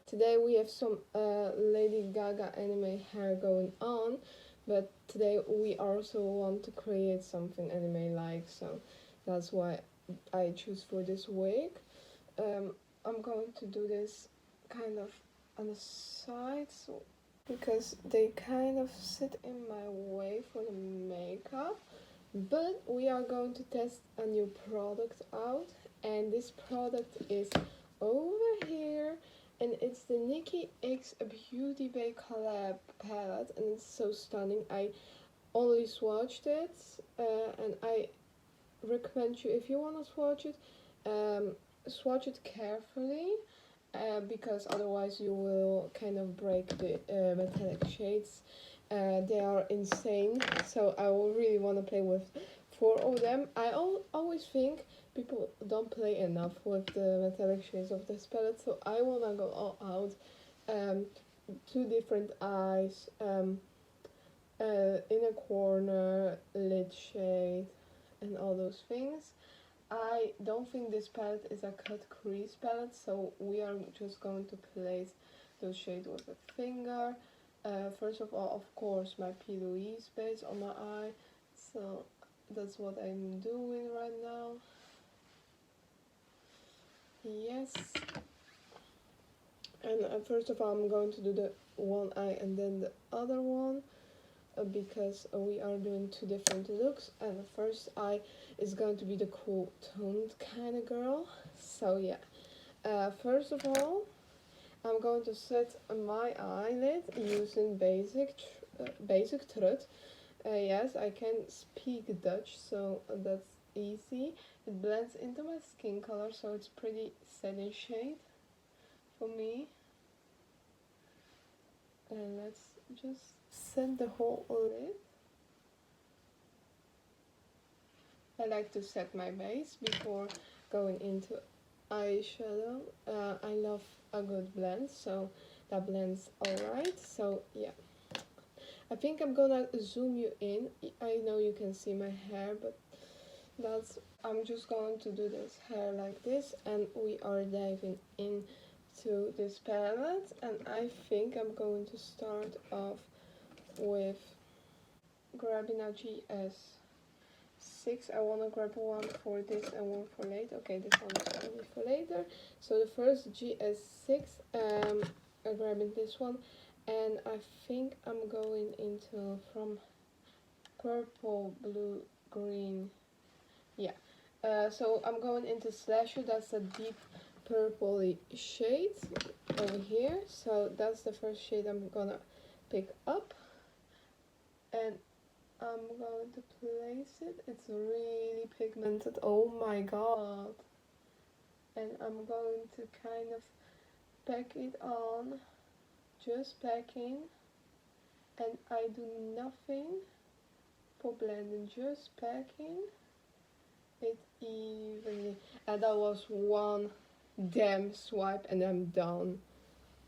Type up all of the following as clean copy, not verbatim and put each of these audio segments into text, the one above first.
Today we have some Lady Gaga anime hair going on, but today we also want to create something anime-like, so that's why I choose for this wig. I'm going to do this kind of on the side, so because they kind of sit in my way for the makeup. But we are going to test a new product out, and this product is over here, and it's the Nikkie X Beautybay collab palette, and it's so stunning. I only swatched it, and I recommend you, if you want to swatch it carefully, because otherwise you will kind of break the metallic shades. They are insane, so I will really want to play with 4 of them. I always think people don't play enough with the metallic shades of this palette, so I want to go all out. 2 different eyes, inner corner, lid shade, and all those things. I don't think this palette is a cut crease palette, so we are just going to place those shades with a finger. First of all, of course, my P. Louise base on my eye, so that's what I'm doing right now. Yes. And first of all, I'm going to do the one eye and then the other one, because we are doing 2 different looks, and the first eye is going to be the cool toned kind of girl. So yeah, first of all, I'm going to set my eyelid using basic truth. Yes, I can speak Dutch, so that's easy. It blends into my skin color, so it's pretty setting shade for me. And let's just set the whole lid. I like to set my base before going into eyeshadow. I love a good blend, so that blends alright. So yeah, I think I'm gonna zoom you in. I know you can see my hair, but I'm just going to do this hair like this, and we are diving into this palette, and I think I'm going to start off with grabbing a GS6. I want to grab one for this and one for later. Okay, this one is only for later. So the first GS6, I'm grabbing this one, and I think I'm going into from purple, blue, green. Yeah. So I'm going into Slasher. That's a deep purpley shade over here. So that's the first shade I'm gonna pick up, and I'm going to place it. It's really pigmented, oh my god. And I'm going to kind of pack it on, just packing, and I do nothing for blending, just packing it evenly. And that was one damn swipe and I'm done.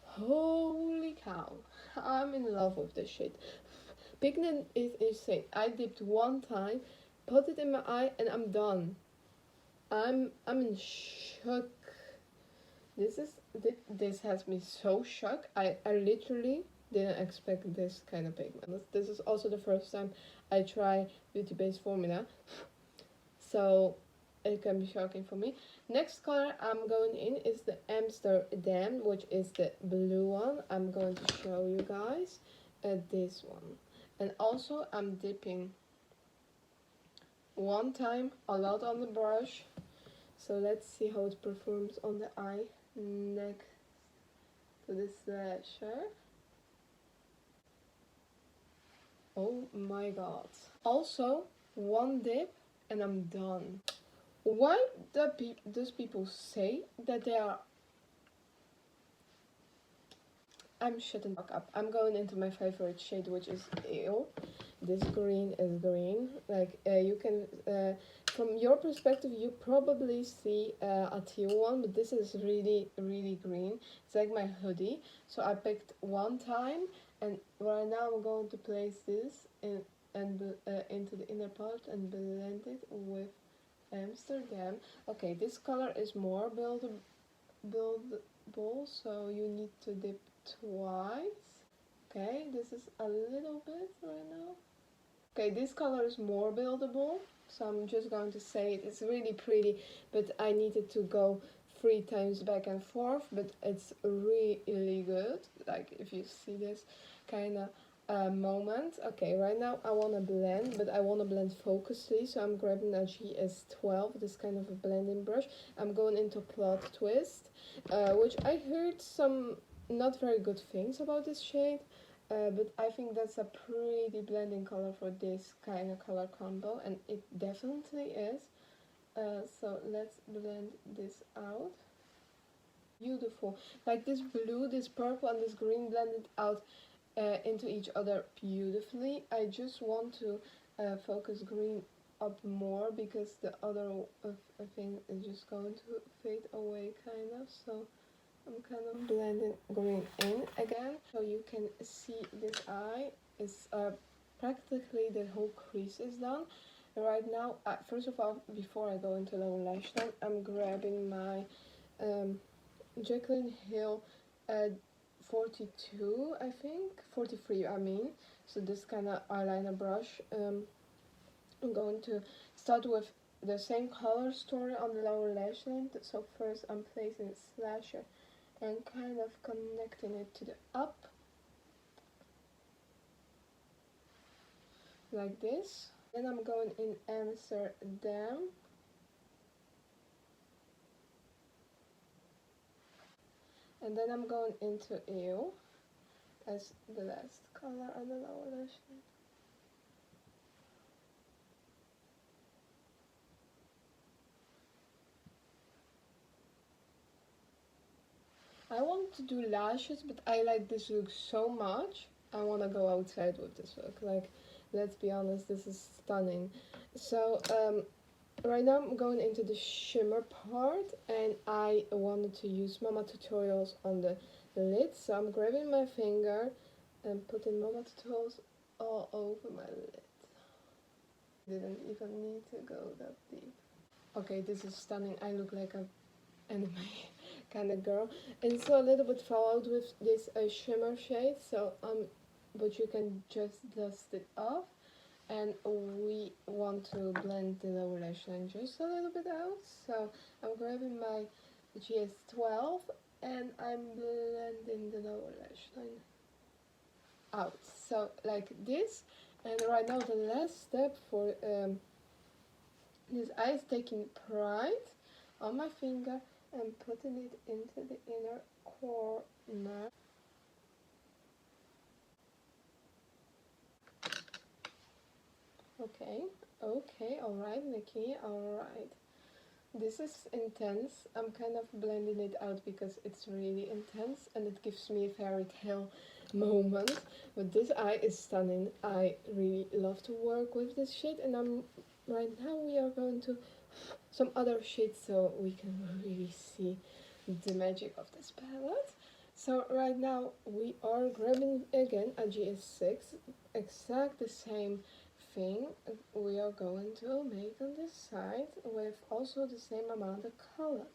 Holy cow, I'm in love with this shade. Pigment is insane. I dipped one time, put it in my eye, and I'm done. I'm in shock. This has me so shocked. I literally didn't expect this kind of pigment. This is also the first time I try Beautybay's formula, so it can be shocking for me. Next color I'm going in is the Amsterdam, which is the blue one. I'm going to show you guys this one. And also I'm dipping one time a lot on the brush, so let's see how it performs on the eye next to the slasher. Oh my god. Also one dip and I'm done. Why does people say that they are... I'm shutting back up. I'm going into my favorite shade, which is ale. This green is green. Like you can, from your perspective, you probably see a teal one, but this is really, really green. It's like my hoodie. So I picked one time, and right now I'm going to place this in into the inner part and blend it with Amsterdam. Okay, this color is more bowl, so you need to dip twice. Okay, this is a little bit right now. Okay, this color is more buildable, so I'm just going to say it. It's really pretty, but I needed to go 3 times back and forth, but it's really good. Like, if you see this kind of moment. Okay, right now I want to blend, but I want to blend focusedly, so I'm grabbing a GS12, this kind of a blending brush. I'm going into Plot Twist, which I heard some not very good things about this shade. But I think that's a pretty blending color for this kind of color combo, and it definitely is. So let's blend this out. Beautiful. Like this blue, this purple, and this green blended out into each other beautifully. I just want to focus green up more because the other thing is just going to fade away kind of. So I'm kind of blending green in again, so you can see this eye is practically the whole crease is done. Right now, first of all, before I go into lower lash line, I'm grabbing my Jaclyn Hill 42, I think, 43 I mean, so this kind of eyeliner brush. I'm going to start with the same color story on the lower lash line. So first I'm placing a slasher and kind of connecting it to the up, like this. Then I'm going in Amsterdam, and then I'm going into Ale as the last color on the lower lash line. I want to do lashes, but I like this look so much. I want to go outside with this look. Like, let's be honest, this is stunning. So, right now I'm going into the shimmer part, and I wanted to use Mama Tutorials on the lid. So I'm grabbing my finger and putting Mama Tutorials all over my lid. Didn't even need to go that deep. Okay, this is stunning. I look like a anime kind of girl, and it's a little bit followed with this shimmer shade, so but you can just dust it off, and we want to blend the lower lash line just a little bit out. So I'm grabbing my GS12 and I'm blending the lower lash line out, so like this. And right now the last step for this eye is taking Pride on my finger and putting it into the inner corner. Okay, alright, Nikki, alright. This is intense. I'm kind of blending it out because it's really intense and it gives me a fairy tale moment. But this eye is stunning. I really love to work with this shade, and right now we are going to some other shades so we can really see the magic of this palette. So right now we are grabbing again a GS6, exact the same thing we are going to make on this side with also the same amount of colors,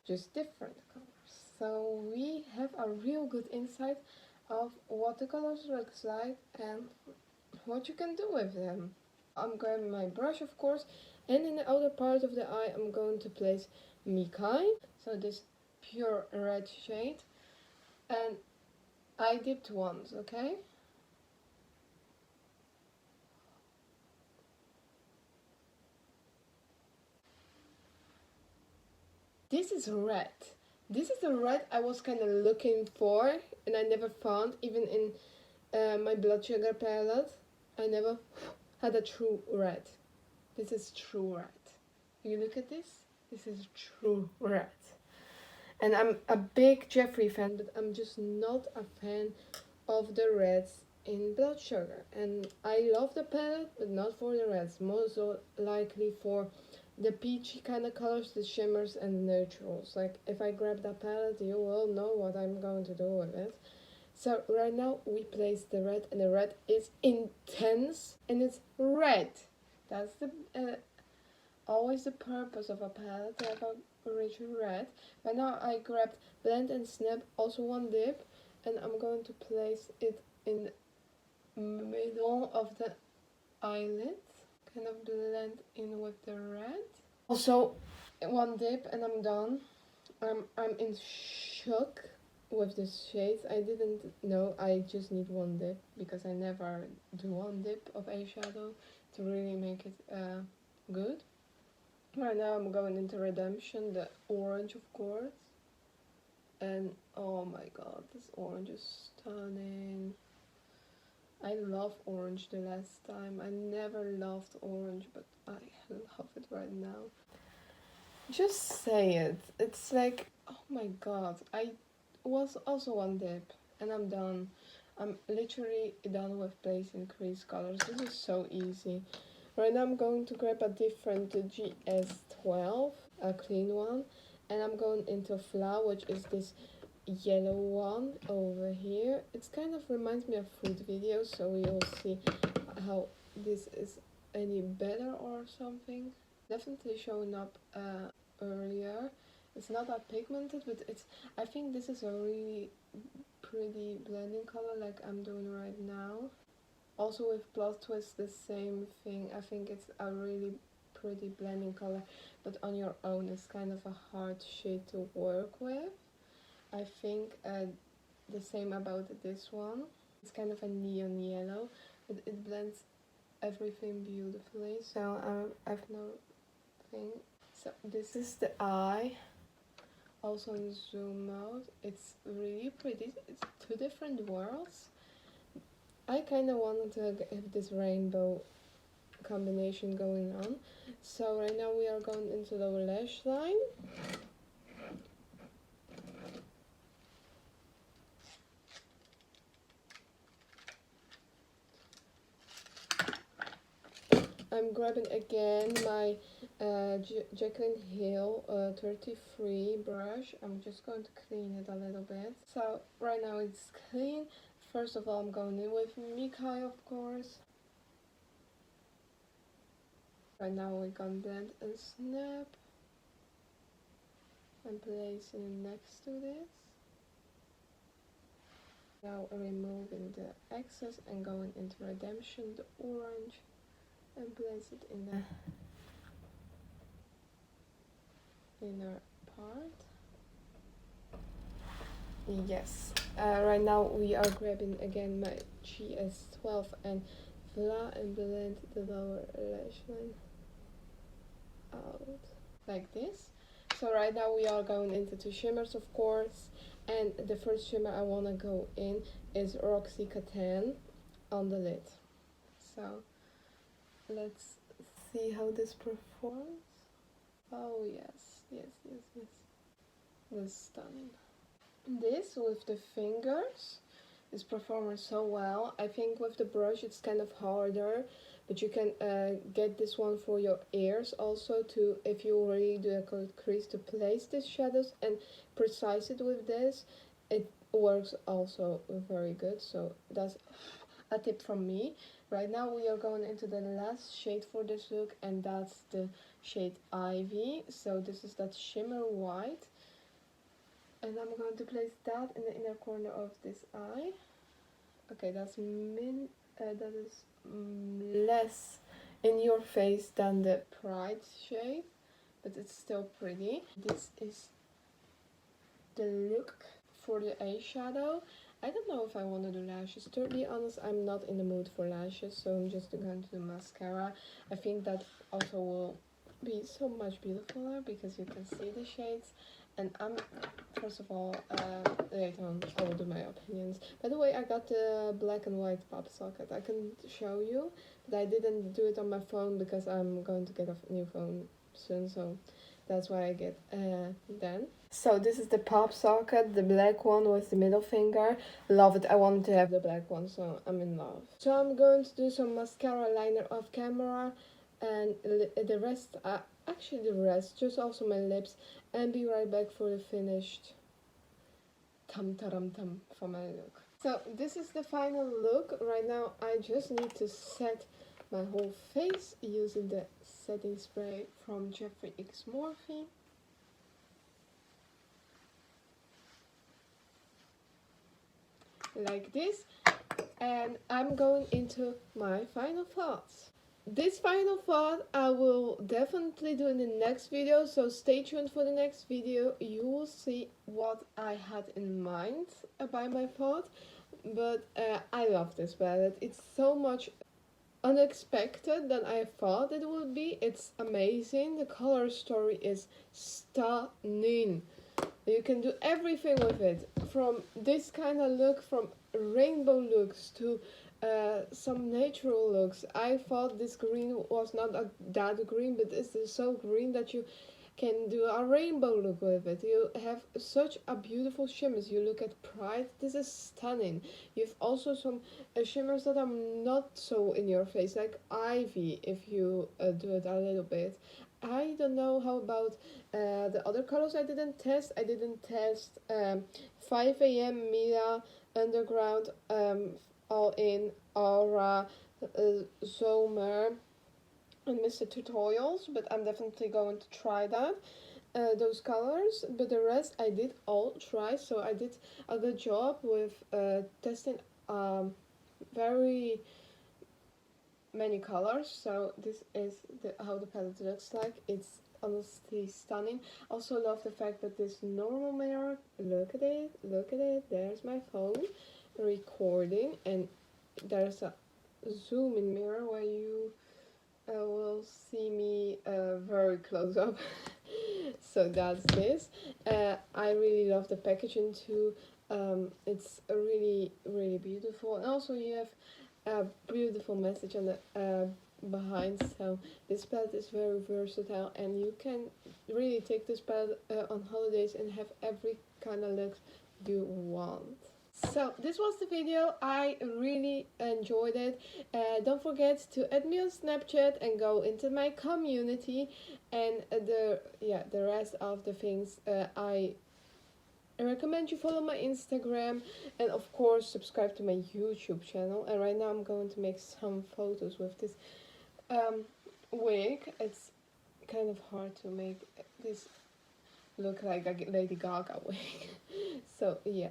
just different colors. So we have a real good insight of what the colors looks like and what you can do with them. I'm grabbing my brush, of course, and in the outer part of the eye I'm going to place Mikai, so this pure red shade, and I dipped once, okay? This is red. This is the red I was kind of looking for and I never found, even in my blood sugar palette. I never had a true red. This is true red. You look at this? This is true red. And I'm a big Jeffree fan, but I'm just not a fan of the reds in blood sugar. And I love the palette, but not for the reds. Most likely for the peachy kind of colors, the shimmers and the neutrals. Like, if I grab that palette, you will know what I'm going to do with it. So right now we place the red, and the red is intense and it's red. That's the always the purpose of a palette to have a rich red. But now I grabbed Blend and Snap, also one dip, and I'm going to place it in the middle of the eyelid. Kind of blend in with the red. Also, one dip and I'm done. I'm in shock with this shade. I didn't know I just need one dip because I never do one dip of eyeshadow to really make it good. Right now I'm going into Redemption, the orange of course. And oh my god, this orange is stunning. I love orange the last time. I never loved orange, but I love it right now. Just say it. It's like, oh my god. I was also one dip and I'm done. I'm literally done with placing crease colors. This is so easy. Right now I'm going to grab a different GS12, a clean one. And I'm going into Flower, which is this yellow one over here. It kind of reminds me of food videos, so you'll see how this is any better or something. Definitely showing up earlier. It's not that pigmented, but I think this is a really pretty blending color like I'm doing right now. Also with Plot Twist, the same thing. I think it's a really pretty blending color, but on your own it's kind of a hard shade to work with. I think the same about this one. It's kind of a neon yellow, but it blends everything beautifully. So I've no thing. So this is the eye. Also in zoom mode. It's really pretty. It's two different worlds. I kind of wanted to have this rainbow combination going on. So right now we are going into the lash line. I'm grabbing again my Jaclyn Hill 33 brush. I'm just going to clean it a little bit. So right now it's clean. First of all, I'm going in with Nikkie, of course. Right now we can blend and snap. And placing it next to this. Now removing the excess and going into Redemption, the orange, and place it in the inner part. Yes, right now we are grabbing again my GS12 and Vla and blend the lower lash line out like this. So right now we are going into two shimmers, of course, and the first shimmer I want to go in is Roxy Catan on the lid. So let's see how this performs. Oh yes, yes, yes, yes. This is stunning. This with the fingers is performing so well. I think with the brush it's kind of harder, but you can get this one for your ears also to, if you really do a good crease, to place these shadows and precise it with this. It works also very good, so that's a tip from me. Right now we are going into the last shade for this look, and that's the shade Ivy. So this is that shimmer white, and I'm going to place that in the inner corner of this eye. Okay, that is less in your face than the Pride shade, but it's still pretty. This is the look for the eyeshadow. I don't know if I want to do lashes. To be honest, I'm not in the mood for lashes, so I'm just going to do mascara. I think that also will be so much beautifuler because you can see the shades. And first of all, later on I will do my opinions. By the way, I got the black and white pop socket. I can show you, but I didn't do it on my phone because I'm going to get a new phone soon, so that's why I get then. So this is the pop socket, the black one with the middle finger. Love it. I wanted to have the black one, so I'm in love. So I'm going to do some mascara liner off camera, and the rest, just also my lips, and be right back for the finished tum for my look. So this is the final look. Right now I just need to set my whole face using the setting spray from Jeffree X Morphe. Like this. And I'm going into my final thoughts. This final thought I will definitely do in the next video, so stay tuned for the next video. You will see what I had in mind by my thought. But I love this palette. It's so much unexpected than I thought it would be. It's amazing. The color story is stunning. You can do everything with it, from this kind of look, from rainbow looks to some natural looks. I thought this green was not that green, but this is so green that you can do a rainbow look with it. You have such a beautiful shimmers. You look at Pride, this is stunning. You've also some shimmers that are not so in your face, like Ivy, if you do it a little bit. I don't know how about the other colors I didn't test. I didn't test 5 a.m. Mila, Underground, All In, Aura, Zomer, and Mr. Tutorials, but I'm definitely going to try that, those colors. But the rest I did all try, so I did a good job with testing very many colors. So this is how the palette looks like. It's honestly stunning. Also love the fact that this normal mirror, look at it, there's my phone recording, and there's a zoom in mirror where you will see me very close up. So that's this. I really love the packaging too. It's really beautiful, and also you have a beautiful message on the behind. So this palette is very versatile, and you can really take this palette on holidays and have every kind of look you want. So this was the video. I really enjoyed it. Don't forget to add me on Snapchat and go into my community, and the rest of the things I recommend you follow my Instagram, and of course subscribe to my YouTube channel. And right now I'm going to make some photos with this wig. It's kind of hard to make this look like a Lady Gaga wig. So yeah.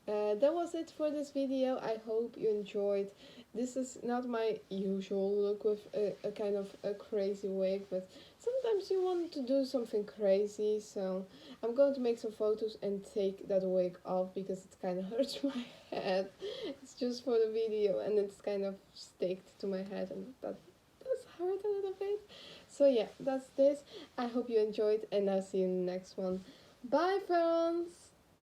That was it for this video. I hope you enjoyed. This is not my usual look with a kind of a crazy wig, but sometimes you want to do something crazy, so I'm going to make some photos and take that wig off because it kind of hurts my head. It's just for the video, and it's kind of sticked to my head, and that does hurt a little bit. So yeah, that's this. I hope you enjoyed, and I'll see you in the next one. Bye, Pharaons!